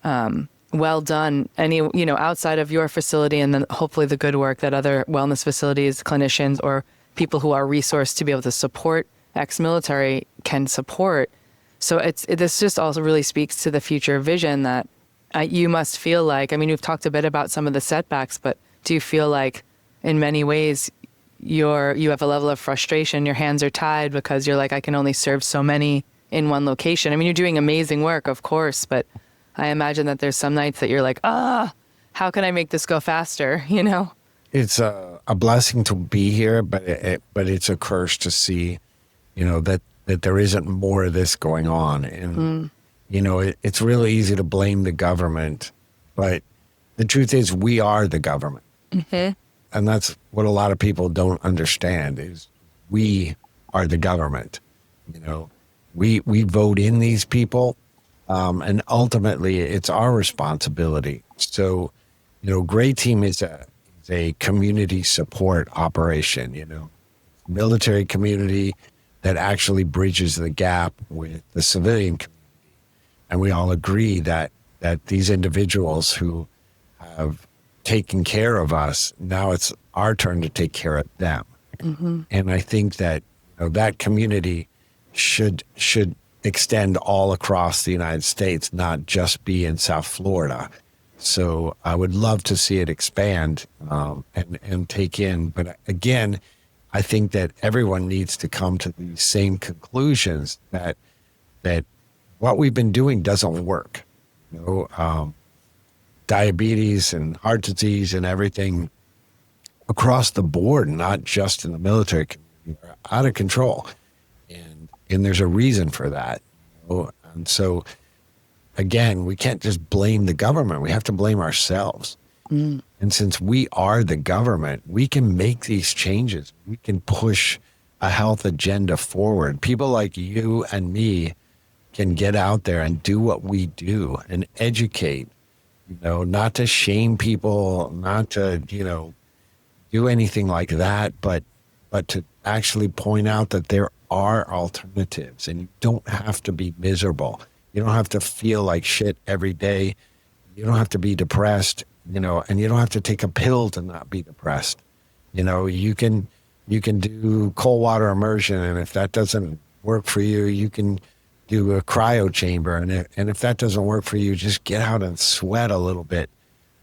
well done. Outside of your facility, and then hopefully the good work that other wellness facilities, clinicians, or people who are resourced to be able to support ex-military can support. So this just also really speaks to the future vision that you must feel like. I mean, we've talked a bit about some of the setbacks, but do you feel like in many ways you have a level of frustration, your hands are tied because you're like, I can only serve so many in one location? I mean, you're doing amazing work, of course, but I imagine that there's some nights that you're like, how can I make this go faster? It's a blessing to be here, but it's a curse to see, that there isn't more of this going on. And, it's really easy to blame the government, but the truth is we are the government. Mm-hmm. And that's what a lot of people don't understand is we are the government. We vote in these people, and ultimately it's our responsibility. So, Gray Team is a community support operation, military community that actually bridges the gap with the civilian community. And we all agree that these individuals who have taken care of us, now it's our turn to take care of them. Mm-hmm. And I think that that community should extend all across the United States, not just be in South Florida. So I would love to see it expand and take in. But again, I think that everyone needs to come to the same conclusions that what we've been doing doesn't work. Diabetes and heart disease and everything across the board, not just in the military community, are out of control. And there's a reason for that. And so, again, we can't just blame the government. We have to blame ourselves. Mm. And since we are the government, we can make these changes. We can push a health agenda forward. People like you and me can get out there and do what we do and educate, not to shame people, not to, do anything like that, but to actually point out that there are alternatives and you don't have to be miserable. You don't have to feel like shit every day. You don't have to be depressed, and you don't have to take a pill to not be depressed. You can do cold water immersion, and if that doesn't work for you, you can do a cryo chamber. And if that doesn't work for you, just get out and sweat a little bit.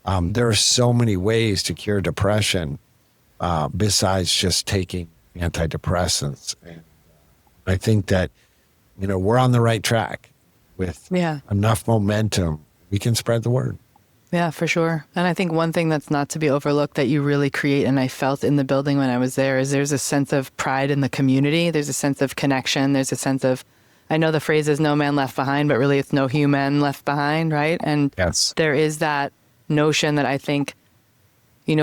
There are so many ways to cure depression besides just taking antidepressants. And I think that, we're on the right track with enough momentum. We can spread the word. Yeah, for sure. And I think one thing that's not to be overlooked that you really create, and I felt in the building when I was there, is there's a sense of pride in the community. There's a sense of connection. There's a sense of, I know the phrase is no man left behind, but really it's no human left behind, right? And yes, there is that notion that I think,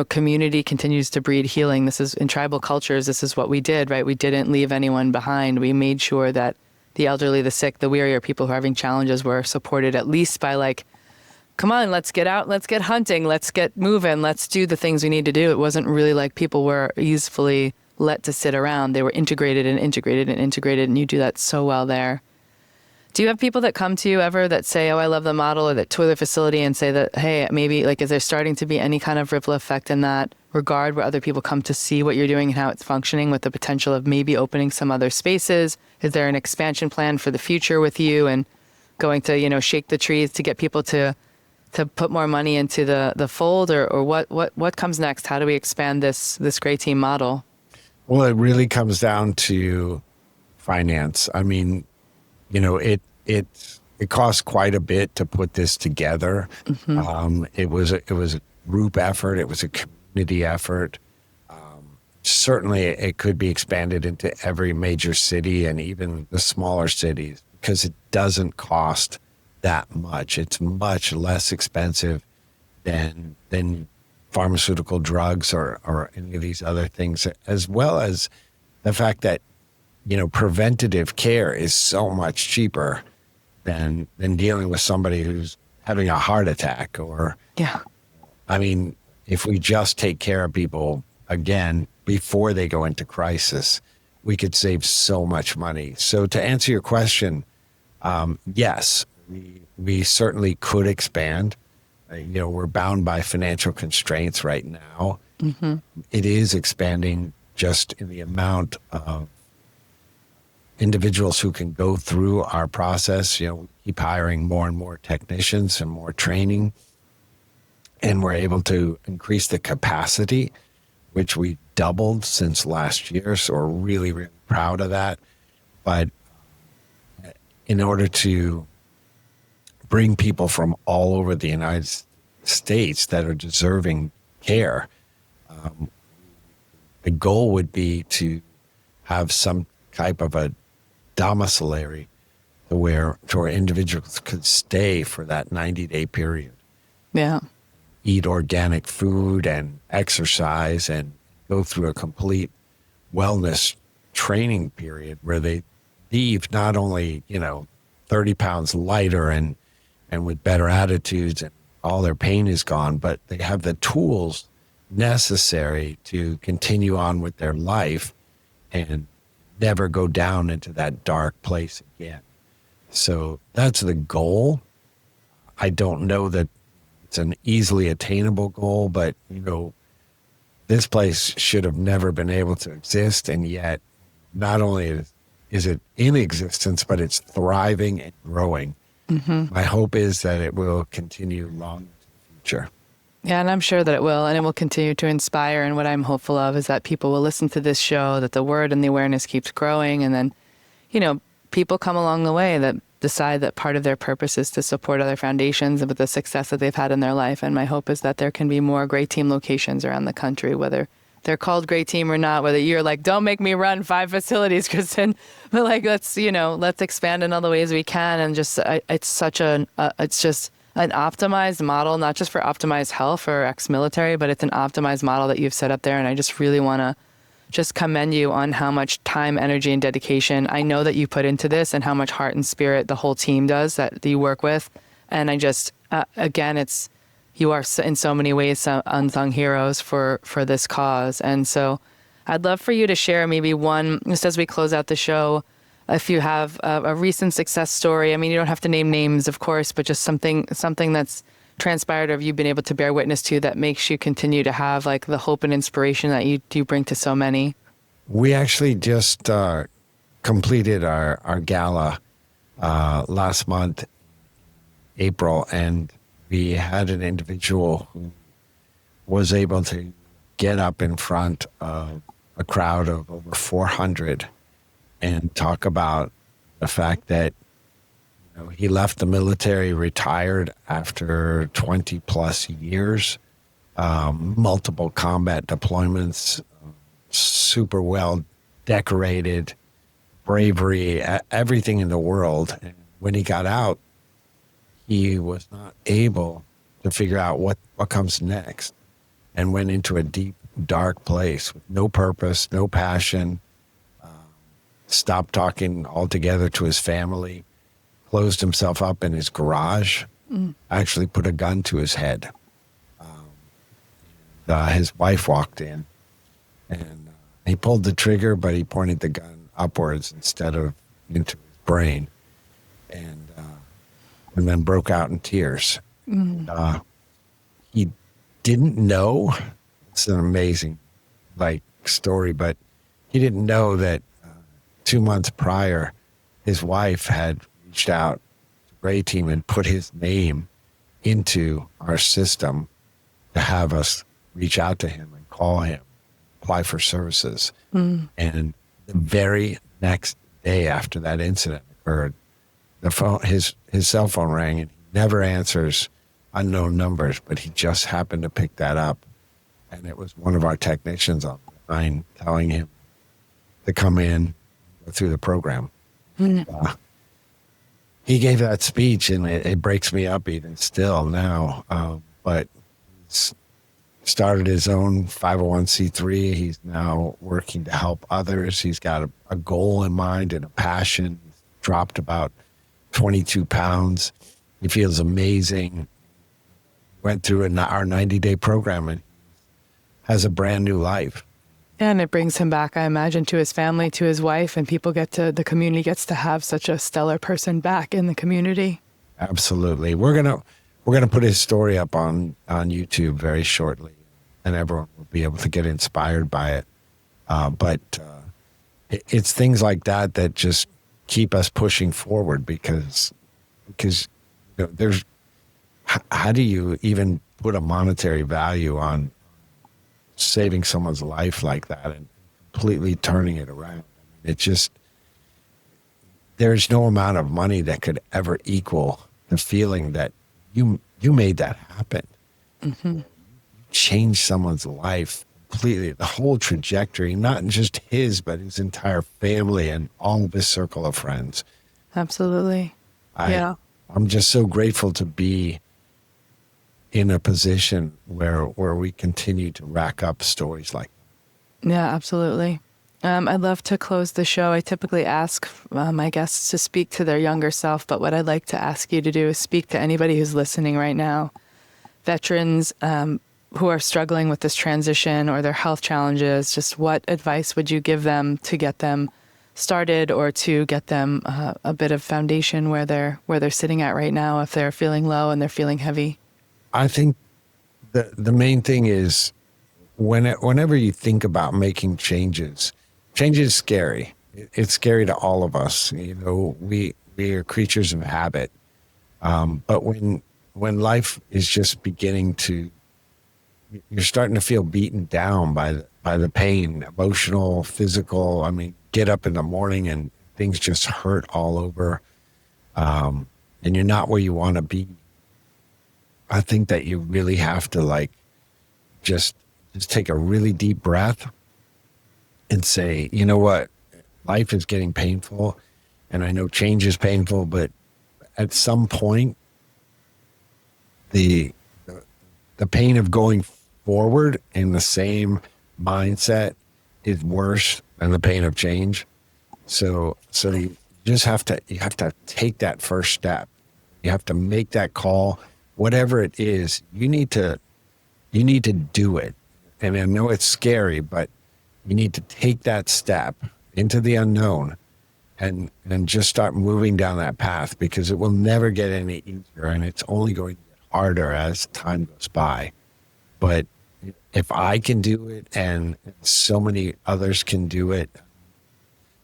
community continues to breed healing. This is in tribal cultures. This is what we did, right? We didn't leave anyone behind. We made sure that the elderly, the sick, the weary, or people who are having challenges were supported at least by come on, let's get out, let's get hunting, let's get moving, let's do the things we need to do. It wasn't really like people were easily let to sit around. They were integrated, and you do that so well there. Do you have people that come to you ever that say, I love the model, or that tour the facility and say that, hey, maybe is there starting to be any kind of ripple effect in that regard where other people come to see what you're doing and how it's functioning, with the potential of maybe opening some other spaces? Is there an expansion plan for the future with you and going to, shake the trees to get people to put more money into the fold, or what comes next? How do we expand this Gray Team model? Well, it really comes down to finance. I mean, it cost quite a bit to put this together. It was a group effort. It was a community effort. Certainly, it could be expanded into every major city and even the smaller cities because it doesn't cost that much. It's much less expensive than pharmaceutical drugs or any of these other things, as well as the fact that, preventative care is so much cheaper than dealing with somebody who's having a heart attack or, Yeah. I mean, if we just take care of people again before they go into crisis, we could save so much money. So to answer your question, yes, we certainly could expand. We're bound by financial constraints right now. It is expanding just in the amount of individuals who can go through our process. We keep hiring more and more technicians and more training, and we're able to increase the capacity, which we doubled since last year. So we're really, really proud of that. But in order to bring people from all over the United States that are deserving care, the goal would be to have some type of a domiciliary to where individuals could stay for that 90-day period. Yeah. Eat organic food and exercise and go through a complete wellness training period where they leave not only, 30 pounds lighter and with better attitudes and all their pain is gone, but they have the tools necessary to continue on with their life and never go down into that dark place again. So that's the goal. I don't know that it's an easily attainable goal, but, this place should have never been able to exist. And yet, not only is it in existence, but it's thriving and growing. My hope is that it will continue long into the future. Yeah, and I'm sure that it will, and it will continue to inspire. And what I'm hopeful of is that people will listen to this show, that the word and the awareness keeps growing. And then, people come along the way that decide that part of their purpose is to support other foundations with the success that they've had in their life. And my hope is that there can be more Great Team locations around the country, whether they're called Great Team or not, whether you're like, don't make me run 5 facilities, Kristin, but let's expand in all the ways we can. And just, it's just an optimized model, not just for optimized health or ex-military, but it's an optimized model that you've set up there. And I just really want to just commend you on how much time, energy, and dedication I know that you put into this and how much heart and spirit the whole team does that you work with. And I just, again, you are in so many ways some unsung heroes for this cause. And so I'd love for you to share maybe one, just as we close out the show, if you have a recent success story. I mean, you don't have to name names, of course, but just something that's transpired or you've been able to bear witness to that makes you continue to have like the hope and inspiration that you bring to so many. We actually just completed our gala last month, April, and we had an individual who was able to get up in front of a crowd of over 400 and talk about the fact that he left the military, retired after 20 plus years, multiple combat deployments, super well decorated, bravery, everything in the world. And when he got out, he was not able to figure out what comes next and went into a deep, dark place with no purpose, no passion, stopped talking altogether to his family, closed himself up in his garage, actually put a gun to his head. His wife walked in and he pulled the trigger, but he pointed the gun upwards instead of into his brain, and then broke out in tears. He didn't know. It's an amazing story, but he didn't know that 2 months prior, his wife had reached out to Gray Team and put his name into our system to have us reach out to him and call him, apply for services. And the very next day after that incident occurred, the phone, his cell phone rang, and he never answers unknown numbers, but he just happened to pick that up. And it was one of our technicians on the line telling him to come in, go through the program. He gave that speech, and it breaks me up even still now. But he's started his own 501c3. He's now working to help others. He's got a goal in mind and a passion. He's dropped about 22 pounds. He feels amazing. Went through our 90-day program and has a brand new life. And it brings him back, I imagine, to his family, to his wife, and the community gets to have such a stellar person back in the community. Absolutely. We're gonna put his story up on YouTube very shortly, and everyone will be able to get inspired by it. But it's things like that just keep us pushing forward because there's how do you even put a monetary value on saving someone's life like that and completely turning it around? It just, there's no amount of money that could ever equal the feeling that you made that happen. You changed someone's life completely, the whole trajectory, not just his, but his entire family and all of his circle of friends. Absolutely. I'm just so grateful to be in a position where we continue to rack up stories like that. Yeah, absolutely. I'd love to close the show. I typically ask my guests to speak to their younger self, but what I'd like to ask you to do is speak to anybody who's listening right now. Veterans who are struggling with this transition or their health challenges, just what advice would you give them to get them started or to get them a bit of foundation where they're sitting at right now if they're feeling low and they're feeling heavy? I think the main thing is whenever you think about making change is scary. It's scary to all of us. You know, we are creatures of habit. But when life is just beginning to, you're starting to feel beaten down by the pain, emotional, physical. I mean, get up in the morning and things just hurt all over, and you're not where you want to be. I think that you really have to just take a really deep breath and say, you know what, life is getting painful, and I know change is painful, but at some point, the pain of going forward in the same mindset is worse than the pain of change. So you just have to take that first step. You have to make that call. Whatever it is, you need to do it. And I know it's scary, but you need to take that step into the unknown and just start moving down that path, because it will never get any easier, and it's only going to get harder as time goes by. But if I can do it and so many others can do it,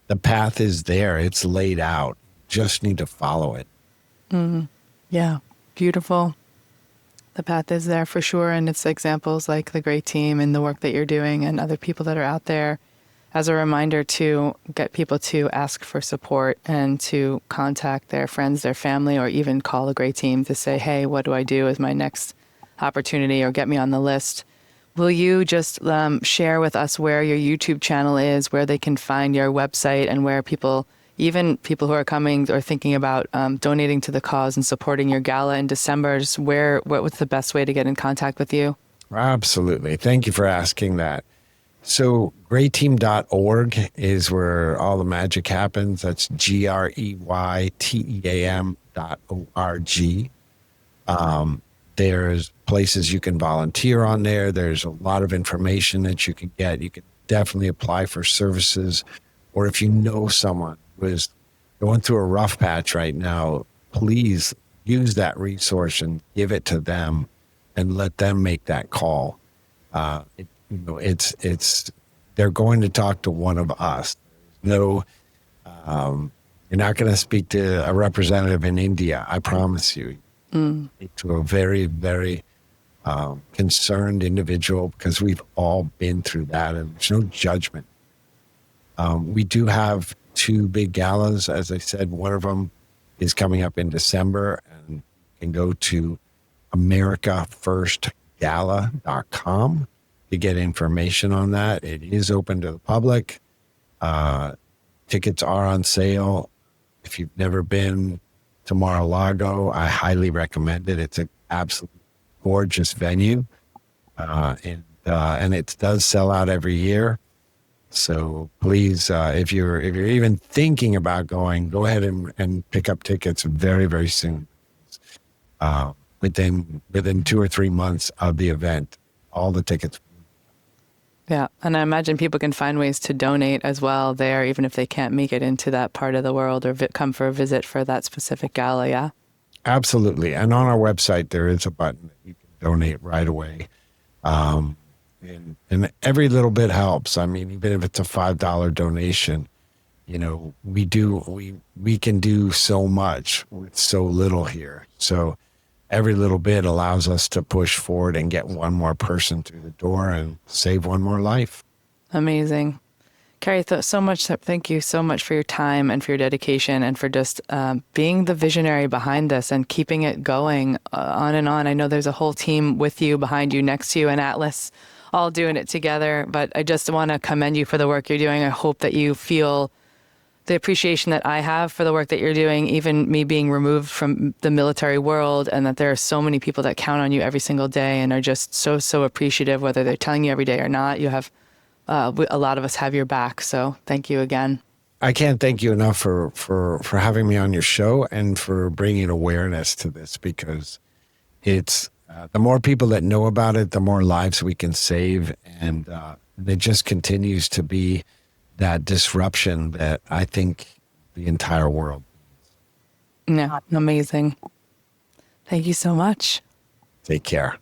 the path is there. It's laid out. Just need to follow it. Yeah, beautiful. The path is there for sure. And it's examples like the great team and the work that you're doing and other people that are out there as a reminder to get people to ask for support and to contact their friends, their family, or even call a great team to say, hey, what do I do as my next opportunity, or get me on the list. Will you just share with us where your YouTube channel is, where they can find your website, and where people, even people who are coming or thinking about donating to the cause and supporting your gala in December, just what's the best way to get in contact with you? Absolutely. Thank you for asking that. So greyteam.org is where all the magic happens. That's GREYTEAM.org. There's places you can volunteer on there. There's a lot of information that you can get. You can definitely apply for services, or if you know someone who is going through a rough patch right now, please use that resource and give it to them and let them make that call. It's they're going to talk to one of us. No, you're not going to speak to a representative in India. I promise you. To a very, very concerned individual, because we've all been through that, and there's no judgment. We do have 2 big galas. As I said, one of them is coming up in December, and you can go to americafirstgala.com to get information on that. It is open to the public. Tickets are on sale. If you've never been to Mar-a-Lago, I highly recommend it. It's an absolutely gorgeous venue, and it does sell out every year. So please, if you're even thinking about going, go ahead and pick up tickets very, very soon. Within 2 or 3 months of the event, all the tickets. Yeah. And I imagine people can find ways to donate as well there, even if they can't make it into that part of the world or come for a visit for that specific gala. Yeah. Absolutely. And on our website, there is a button that you can donate right away. And every little bit helps. I mean, even if it's a $5 donation, we can do so much with so little here. So every little bit allows us to push forward and get one more person through the door and save one more life. Amazing. Cary, thank you so much for your time and for your dedication and for just being the visionary behind this and keeping it going on and on. I know there's a whole team with you, behind you, next to you, and Atlas, all doing it together. But I just want to commend you for the work you're doing. I hope that you feel the appreciation that I have for the work that you're doing, even me being removed from the military world, and that there are so many people that count on you every single day and are just so, so appreciative, whether they're telling you every day or not. You have, a lot of us have your back. So thank you again. I can't thank you enough for having me on your show and for bringing awareness to this, because it's the more people that know about it, the more lives we can save. And it just continues to be that disruption that I think the entire world needs. Yeah, amazing. Thank you so much. Take care.